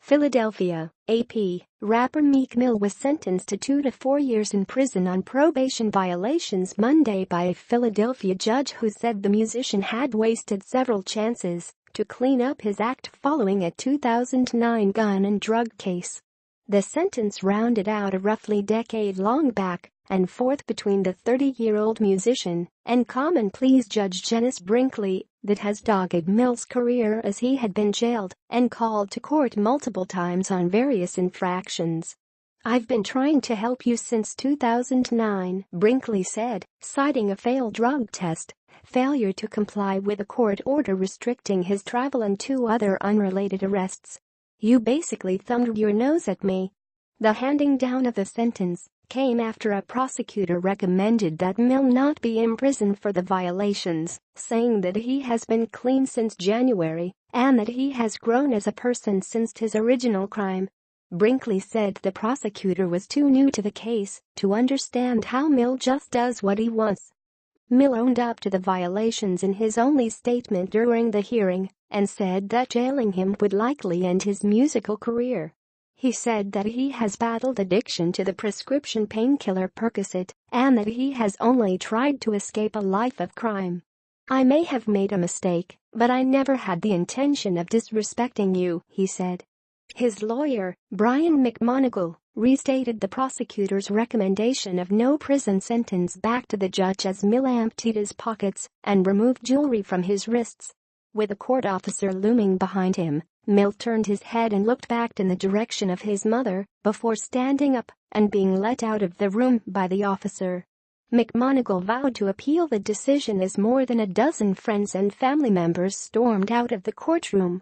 Philadelphia, AP, rapper Meek Mill was sentenced to 2 to 4 years in prison on probation violations Monday by a Philadelphia judge who said the musician had wasted several chances to clean up his act following a 2009 gun and drug case. The sentence rounded out a roughly decade-long back and forth between the 30-year-old musician and Common Pleas judge Genece Brinkley that has dogged Mill's career as he had been jailed and called to court multiple times on various infractions. "I've been trying to help you since 2009, Brinkley said, citing a failed drug test, failure to comply with a court order restricting his travel and 2 other unrelated arrests. You basically thumbed your nose at me." The handing down of the sentence came after a prosecutor recommended that Mill not be imprisoned for the violations, saying that he has been clean since January and that he has grown as a person since his original crime. Brinkley said the prosecutor was too new to the case to understand how Mill just does what he wants. Mill owned up to the violations in his only statement during the hearing and said that jailing him would likely end his musical career. He said that he has battled addiction to the prescription painkiller Percocet and that he has only tried to escape a life of crime. "I may have made a mistake, but I never had the intention of disrespecting you," he said. His lawyer, Brian McMonigal, restated the prosecutor's recommendation of no prison sentence back to the judge as Mill emptied his pockets and removed jewelry from his wrists. With a court officer looming behind him, Mill turned his head and looked back in the direction of his mother before standing up and being let out of the room by the officer. McMonigal vowed to appeal the decision as more than a dozen friends and family members stormed out of the courtroom.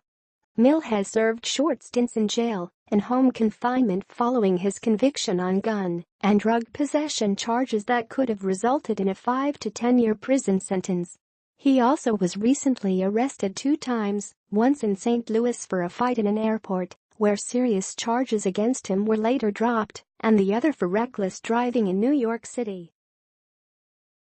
Mill has served short stints in jail and home confinement following his conviction on gun and drug possession charges that could have resulted in a 5 to 10-year prison sentence. He also was recently arrested 2 times, once in St. Louis for a fight in an airport, where serious charges against him were later dropped, and the other for reckless driving in New York City.